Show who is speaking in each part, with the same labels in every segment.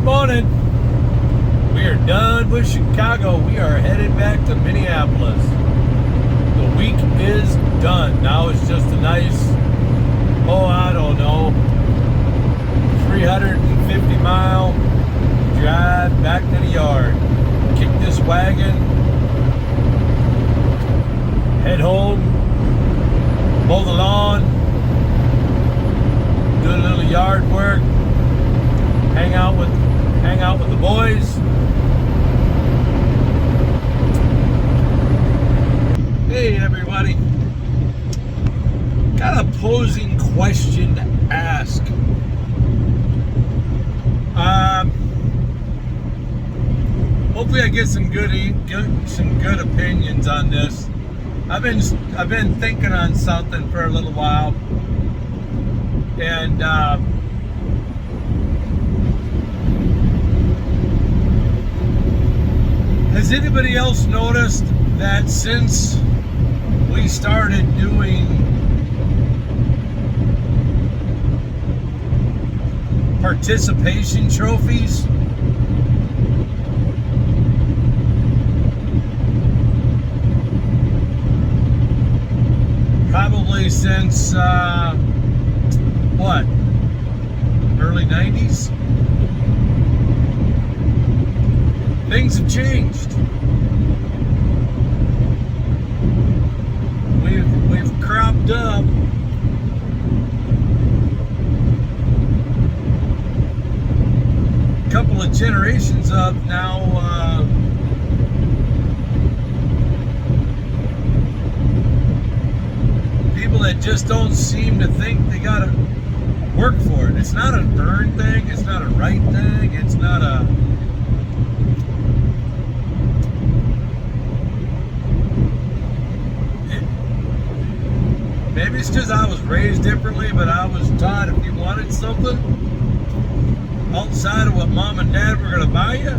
Speaker 1: morning. We are done with Chicago. We are headed back to Minneapolis. The week is done. Now it's just a nice, I don't know, 350-mile drive back to the yard. Kick this wagon, head home, mow the lawn, do a little yard work, hang out with the boys. Hey everybody. Got a posing question to ask. Hopefully I get some good opinions on this. I've been thinking on something for a little while, and has anybody else noticed that since we started doing participation trophies, probably since early 90s, things have changed. We've cropped up a couple of generations of now people that just don't seem to think they gotta work for it. It's not an earned thing, it's not a right thing, it's not a maybe it's because I was raised differently, but I was taught if you wanted something outside of what mom and dad were going to buy you,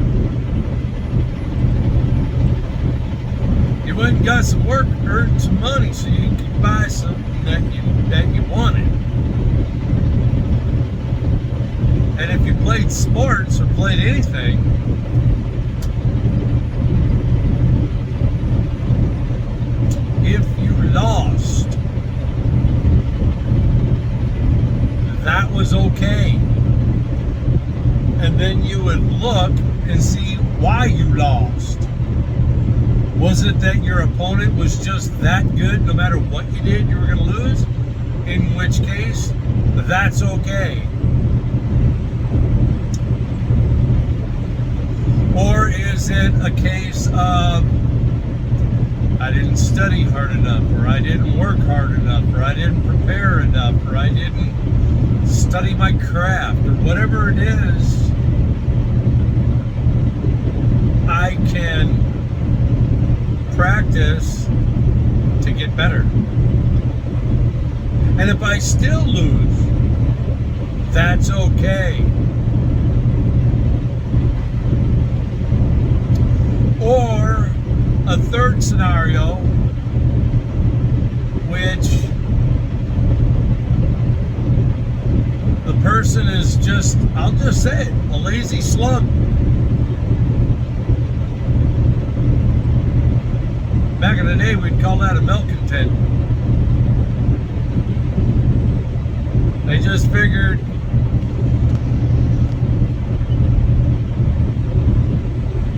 Speaker 1: you went and got some work, earned some money so you could buy something that you wanted. And if you played sports or played anything, if you lost, that was okay. And then you would look and see why you lost. Was it that your opponent was just that good, no matter what you did, you were going to lose? In which case, that's okay. Or is it a case of I didn't study hard enough, or I didn't work hard enough, or I didn't prepare enough, or I didn't study my craft, or whatever it is, I can practice to get better. And if I still lose, that's okay. Or a third scenario, which the person is just, I'll just say it, a lazy slug. Back in the day, we'd call that a malcontent. They just figured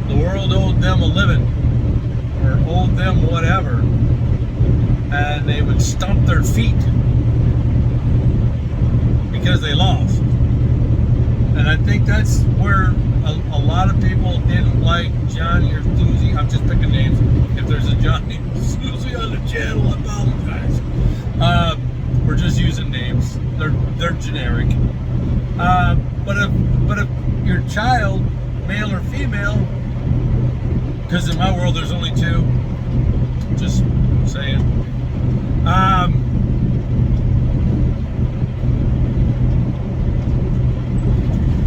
Speaker 1: the world owed them a living, or owed them whatever, and they would stomp their feet because they lost. And I think that's where a lot of people didn't like Johnny or Susie. I'm just picking names. If there's a Johnny or Susie on the channel, I apologize. We're just using names. They're generic. But if your child, male or female, because in my world there's only two, just saying.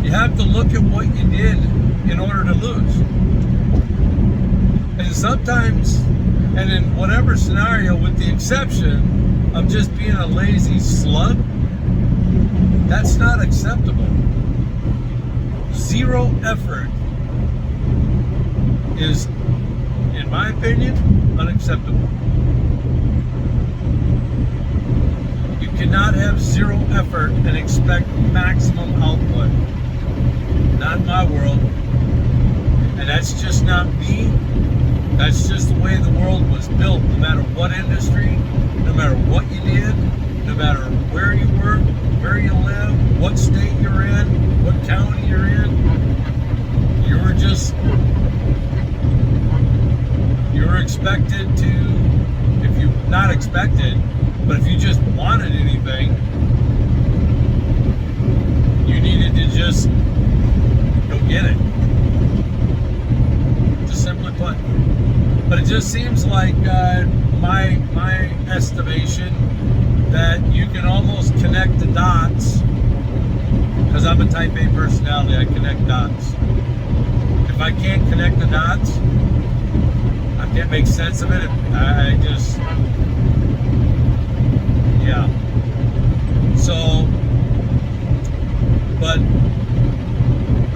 Speaker 1: You have to look at what you did in order to lose. And sometimes, and in whatever scenario, with the exception of just being a lazy slug, that's not acceptable. zero effort is, in my opinion, unacceptable. You cannot have zero effort and expect maximum output. Not in my world. And that's just not me. That's just the way the world was built. No matter what industry, no matter what you did, no matter where you work, where you live, what state you're in, what county you're in, you're expected to, if you not expected, but if you just wanted anything, you needed to just go get it. Just simply put. But it just seems like my estimation that you can almost connect the dots, because I'm a type A personality, I connect dots. If I can't connect the dots, I can't make sense of it. I just, yeah. So, but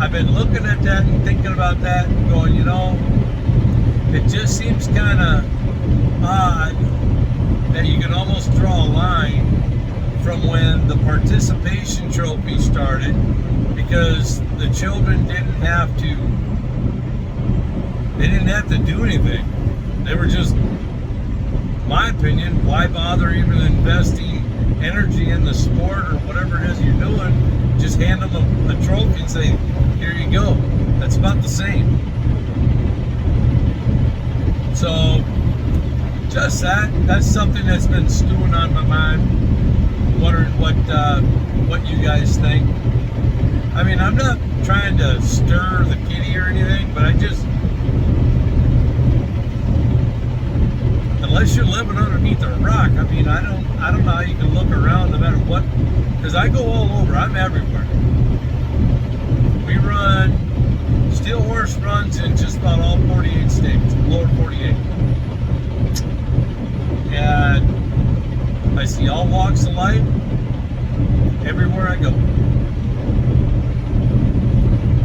Speaker 1: I've been looking at that and thinking about that and going, you know, it just seems kind of odd that you can almost draw a line from when the participation trophy started, because the children didn't have to do anything. They were just, my opinion, why bother even investing energy in the sport or whatever it is you're doing? Just hand them a trophy and say, here you go. That's about the same. So, just that's something that's been stewing on my mind. Wondering what you guys think. I mean, I'm not trying to stir the kitty or anything, but I just, unless you're living underneath a rock, I mean, I don't know how you can look around no matter what, because I go all over. I'm everywhere. We run, Steel Horse runs in just about all 48 states, lower 48. And I see all walks of life everywhere I go.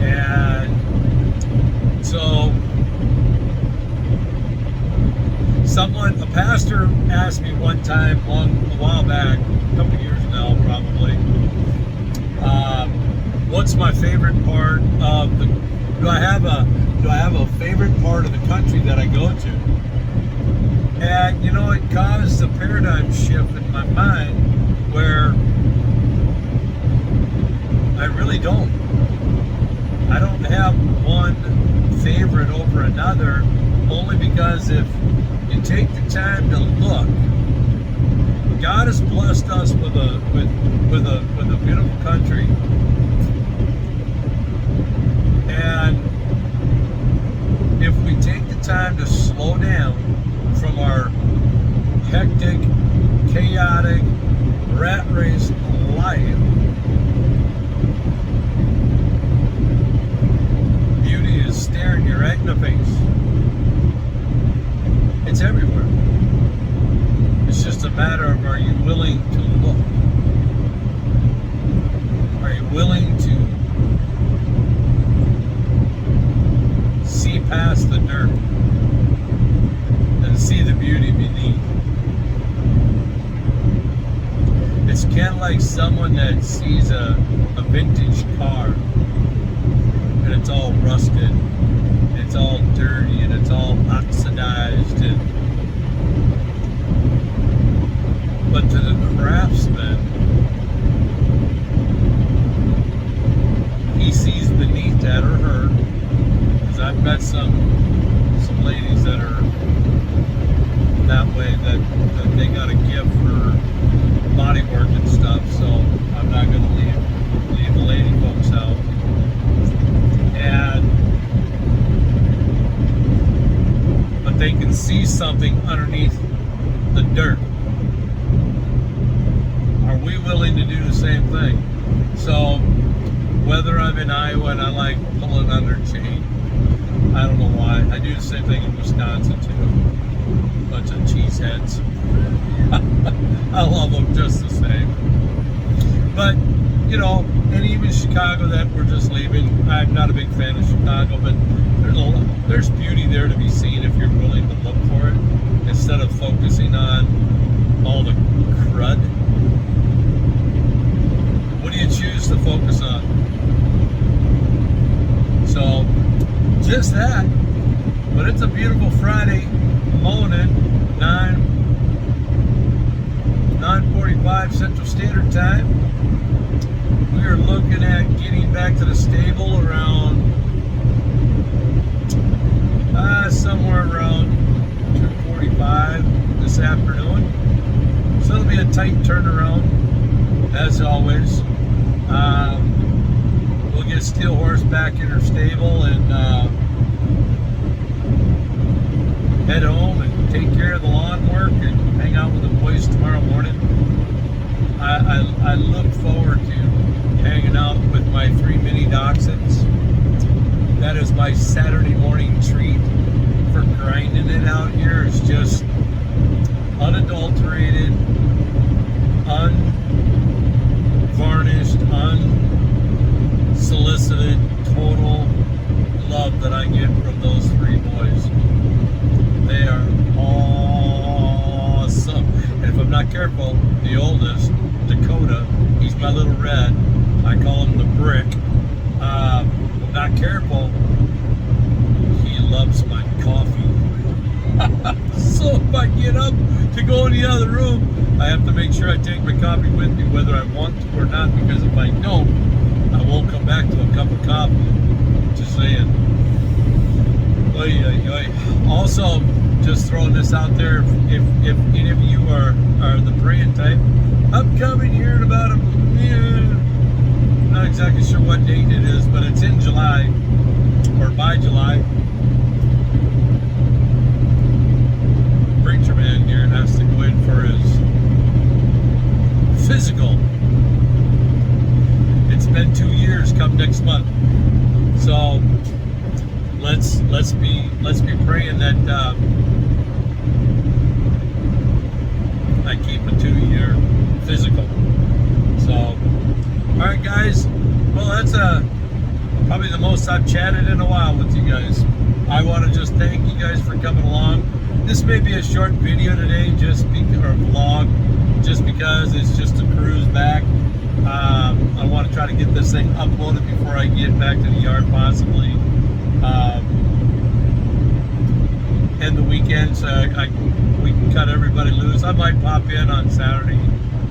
Speaker 1: And so a pastor asked me one time, a while back, a couple years now probably, what's my favorite part of the, do I have a favorite part of the country that I go to? And, you know, it caused a paradigm shift in my mind where I really don't. I don't have one favorite over another, only because if you take the time to look, God has blessed us with a beautiful country. And if we take the time to slow down from our hectic, chaotic, rat race life, beauty is staring you right in the face. It's everywhere. It's just a matter of, are you willing to look? Are you willing to see past the dirt and see the beauty beneath? It's kind of like someone that sees a vintage car and it's all rusted, and it's all dirty, and it's all oxidized, but to the craftsman, he sees beneath that, or her, because I've met some ladies that are that way, that they got a gift for body work and stuff, so I'm not going to leave the lady folks out. But they can see something underneath the dirt. Are we willing to do the same thing? So whether I'm in Iowa and I like pulling under chain, I don't know why. I do the same thing in Wisconsin too. Bunch of cheeseheads. I love them just the same. But you know, and even Chicago that we're just leaving. I'm not a big fan of Chicago, but there's beauty there to be seen if you're willing to look for it, instead of focusing on all the crud. What do you choose to focus on? So, just that. But it's a beautiful Friday morning, 9:45 Central Standard Time. We are looking at getting back to the stable around somewhere around 2:45 this afternoon. So it'll be a tight turnaround, as always. We'll get Steel Horse back in her stable and head home and take care of the lawn work and hang out with the boys tomorrow morning. I look forward to hanging out with my 3 mini dachshunds. That is my Saturday morning treat for grinding it out here. It's just unadulterated, unvarnished, unsolicited, total love that I get from those 3 boys. They are awesome. And if I'm not careful, the oldest, Dakota, he's my little red. I call him the brick. If I'm not careful, he loves my coffee. So if I get up to go in the other room, I have to make sure I take my coffee with me, whether I want to or not, because if I don't, I won't come back to a cup of coffee. Just saying. Oy, oy, oy. Also, just throwing this out there, if any of you are the praying type, I'm coming here in about not exactly sure what date it is, but it's in July, or by July. Preacher man here has to go in for his physical. It's been 2 years come next month. So let's be praying that I keep a 2-year physical. So, all right, guys. Well, that's probably the most I've chatted in a while with you guys. I want to just thank you guys for coming along. This may be a short video today, or a vlog, just because it's just a cruise back. I want to try to get this thing uploaded before I get back to the yard, possibly. End the weekend, so we can cut everybody loose. I might pop in on Saturday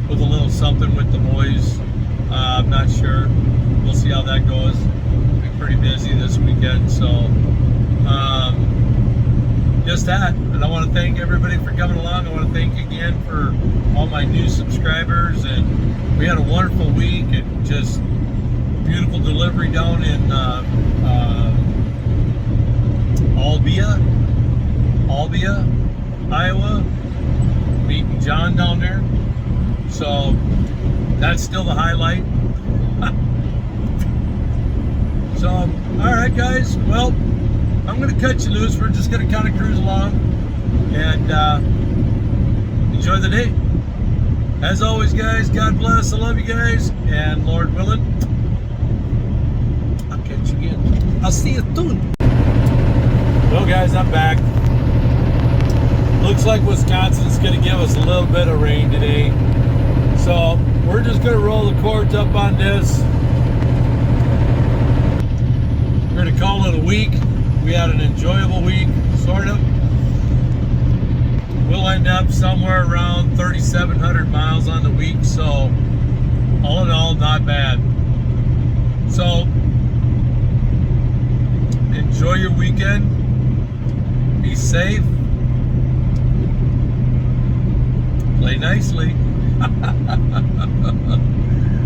Speaker 1: with a little something with the boys. I'm not sure. We'll see how that goes. Be pretty busy this weekend, so just that. And I want to thank everybody for coming along. I want to thank you again for all my new subscribers, and we had a wonderful week and just beautiful delivery down in Albia, Iowa, meeting John down there. So that's still the highlight. So, all right, guys. Well, I'm going to cut you loose. We're just going to kind of cruise along and enjoy the day. As always, guys, God bless. I love you guys. And Lord willing, I'll catch you again. I'll see you soon. Well, guys, I'm back. Looks like Wisconsin's going to give us a little bit of rain today. So we're just going to roll the cords up on this. We're going to call it a week. We had an enjoyable week, sort of. We'll end up somewhere around 3,700 miles on the week. So all in all, not bad. So enjoy your weekend. Be safe. Play nicely.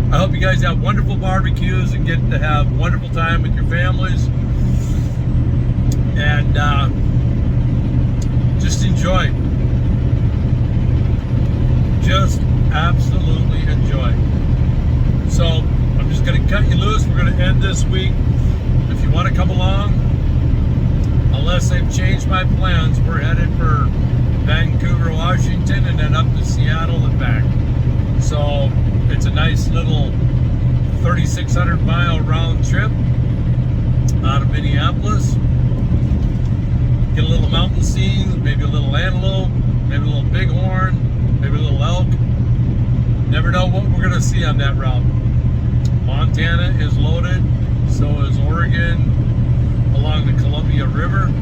Speaker 1: I hope you guys have wonderful barbecues and get to have wonderful time with your families. And just enjoy. Just absolutely enjoy. So I'm just going to cut you loose. We're going to end this week. If you want to come along, unless they've changed my plans, we're headed for Vancouver, Washington, and then up to Seattle and back. So it's a nice little 3,600 mile round trip out of Minneapolis. Get a little mountain scenes, maybe a little antelope, maybe a little bighorn, maybe a little elk. Never know what we're gonna see on that route. Montana is loaded, so is Oregon along the Columbia River.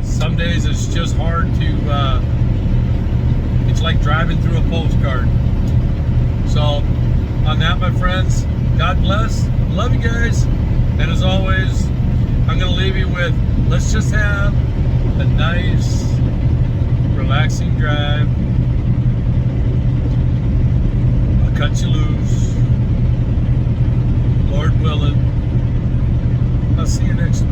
Speaker 1: Some days it's just hard to, it's like driving through a postcard. So, on that, my friends, God bless. Love you guys. And as always, I'm going to leave you with, let's just have a nice, relaxing drive. I'll cut you loose. Lord willing. I'll see you next week.